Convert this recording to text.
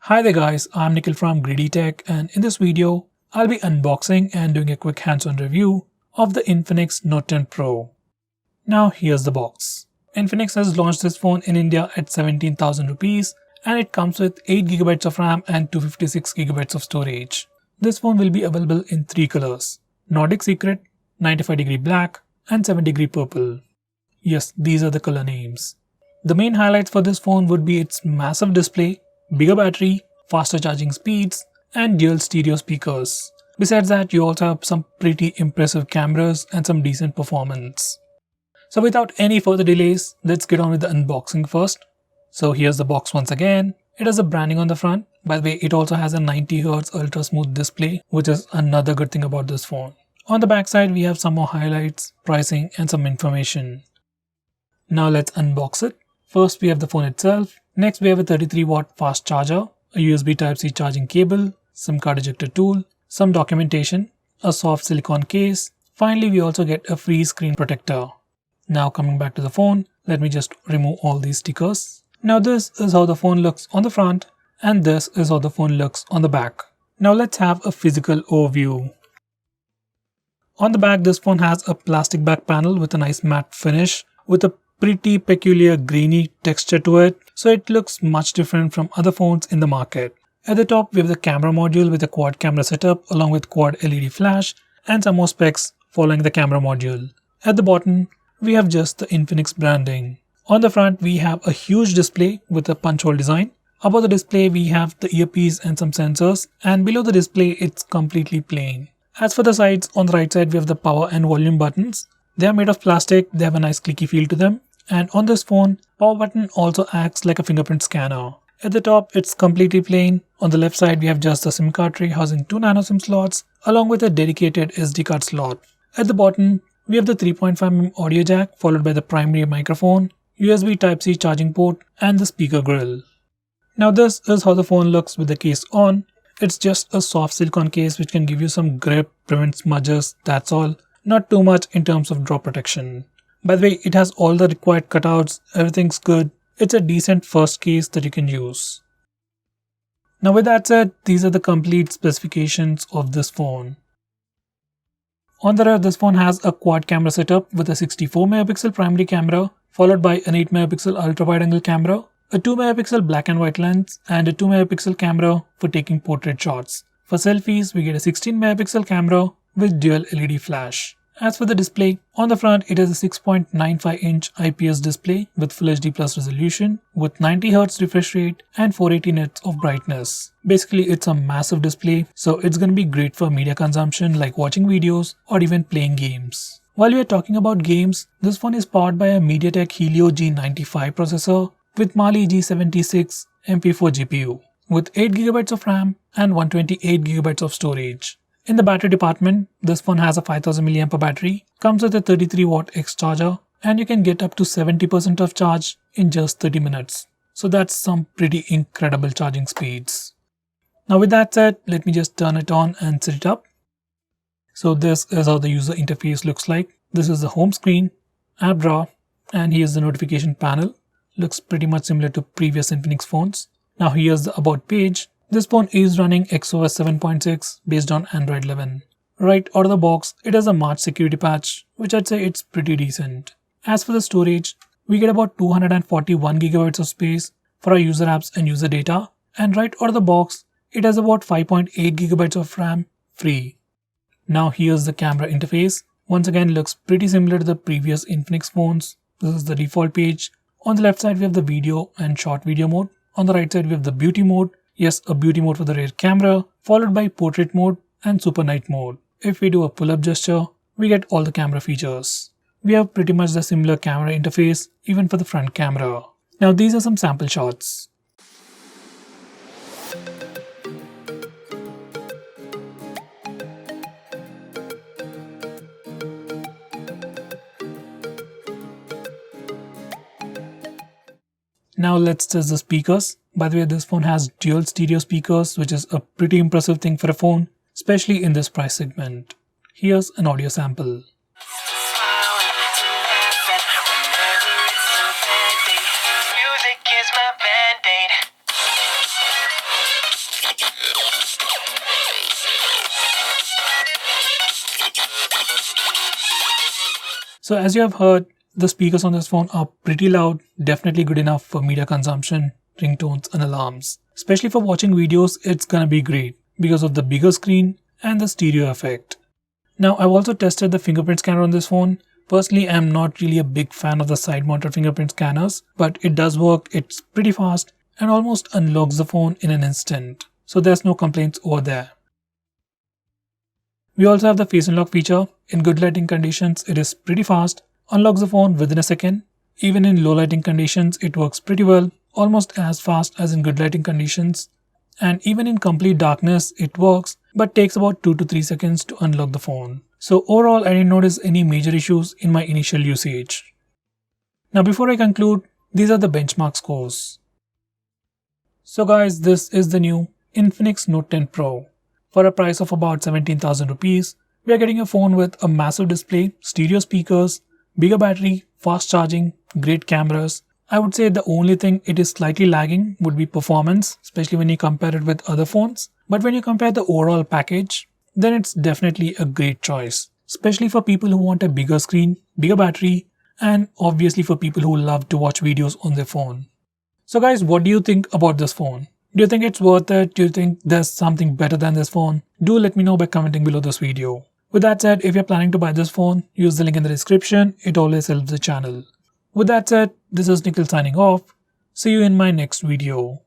Hi there guys, I'm Nikhil from GreedyTech, and in this video, I'll be unboxing and doing a quick hands-on review of the Infinix Note 10 Pro. Now here's the box. Infinix has launched this phone in India at 17,000 rupees and it comes with 8GB of RAM and 256GB of storage. This phone will be available in 3 colors: Nordic Secret, 95° Black and 7° Purple. Yes, these are the color names. The main highlights for this phone would be its massive display, bigger battery, faster charging speeds, and dual stereo speakers. Besides that, you also have some pretty impressive cameras and some decent performance. So without any further delays, let's get on with the unboxing first. So here's the box once again. It has a branding on the front. By the way, it also has a 90Hz ultra smooth display, which is another good thing about this phone. On the back side, we have some more highlights, pricing, and some information. Now let's unbox it. First we have the phone itself. Next we have a 33-watt fast charger, a USB Type-C charging cable, SIM card ejector tool, some documentation, a soft silicone case. Finally we also get a free screen protector. Now coming back to the phone, let me just remove all these stickers. Now this is how the phone looks on the front and this is how the phone looks on the back. Now let's have a physical overview. On the back, this phone has a plastic back panel with a nice matte finish with a pretty peculiar grainy texture to it, so it looks much different from other phones in the market. At the top we have the camera module with a quad camera setup along with quad LED flash and some more specs following the camera module. At the bottom we have just the Infinix branding. On the front we have a huge display with a punch hole design. Above the display we have the earpiece and some sensors, and below the display it's completely plain. As for the sides, on the right side we have the power and volume buttons. They are made of plastic, they have a nice clicky feel to them. And on this phone, power button also acts like a fingerprint scanner. At the top, it's completely plain. On the left side, we have just the SIM card tray housing 2 nano SIM slots along with a dedicated SD card slot. At the bottom, we have the 3.5mm audio jack followed by the primary microphone, USB Type-C charging port and the speaker grill. Now this is how the phone looks with the case on. It's just a soft silicone case which can give you some grip, prevent smudges, that's all. Not too much in terms of drop protection. By the way, it has all the required cutouts, everything's good. It's a decent first case that you can use. Now with that said, these are the complete specifications of this phone. On the rear, this phone has a quad camera setup with a 64MP primary camera followed by an 8MP ultra wide angle camera, a 2MP black and white lens and a 2MP camera for taking portrait shots. For selfies, we get a 16MP camera with dual LED flash. As for the display, on the front it has a 6.95-inch IPS display with Full HD Plus resolution with 90Hz refresh rate and 480 nits of brightness. Basically it's a massive display, so it's gonna be great for media consumption like watching videos or even playing games. While we are talking about games, this phone is powered by a MediaTek Helio G95 processor with Mali G76 MP4 GPU with 8GB of RAM and 128GB of storage. In the battery department, this phone has a 5000mAh battery, comes with a 33-watt X charger, and you can get up to 70% of charge in just 30 minutes. So that's some pretty incredible charging speeds. Now with that said, let me just turn it on and set it up. So this is how the user interface looks like. This is the home screen, app drawer, and here's the notification panel. Looks pretty much similar to previous Infinix phones. Now here's the about page. This phone is running XOS 7.6 based on Android 11. Right out of the box, it has a March security patch, which I'd say it's pretty decent. As for the storage, we get about 241GB of space for our user apps and user data, and right out of the box, it has about 5.8GB of RAM free. Now here's the camera interface. Once again, looks pretty similar to the previous Infinix phones. This is the default page. On the left side, we have the video and short video mode. On the right side, we have the beauty mode. Yes, a beauty mode for the rear camera, followed by portrait mode and super night mode. If we do a pull-up gesture, we get all the camera features. We have pretty much the similar camera interface even for the front camera. Now these are some sample shots. Now let's test the speakers. By the way, this phone has dual stereo speakers, which is a pretty impressive thing for a phone, especially in this price segment. Here's an audio sample. Music is my band-aid. So as you have heard, the speakers on this phone are pretty loud, definitely good enough for media consumption, ringtones and alarms. Especially for watching videos, it's gonna be great because of the bigger screen and the stereo effect. Now I've also tested the fingerprint scanner on this phone. Personally, I'm not really a big fan of the side mounted fingerprint scanners, but it does work, it's pretty fast and almost unlocks the phone in an instant. So there's no complaints over there. We also have the face unlock feature. In good lighting conditions, it is pretty fast, unlocks the phone within a second. Even in low lighting conditions, it works pretty well, almost as fast as in good lighting conditions. And even in complete darkness, it works, but takes about 2 to 3 seconds to unlock the phone. So overall, I didn't notice any major issues in my initial usage. Now before I conclude, these are the benchmark scores. So guys, this is the new Infinix Note 10 Pro. For a price of about 17,000 rupees, we are getting a phone with a massive display, stereo speakers, bigger battery, fast charging, great cameras. I would say the only thing it is slightly lagging would be performance, especially when you compare it with other phones. But when you compare the overall package, then it's definitely a great choice, especially for people who want a bigger screen, bigger battery, and obviously for people who love to watch videos on their phone. So guys, what do you think about this phone? Do you think it's worth it? Do you think there's something better than this phone? Do let me know by commenting below this video. With that said, if you're planning to buy this phone, use the link in the description. It always helps the channel. With that said, this is Nikhil signing off. See you in my next video.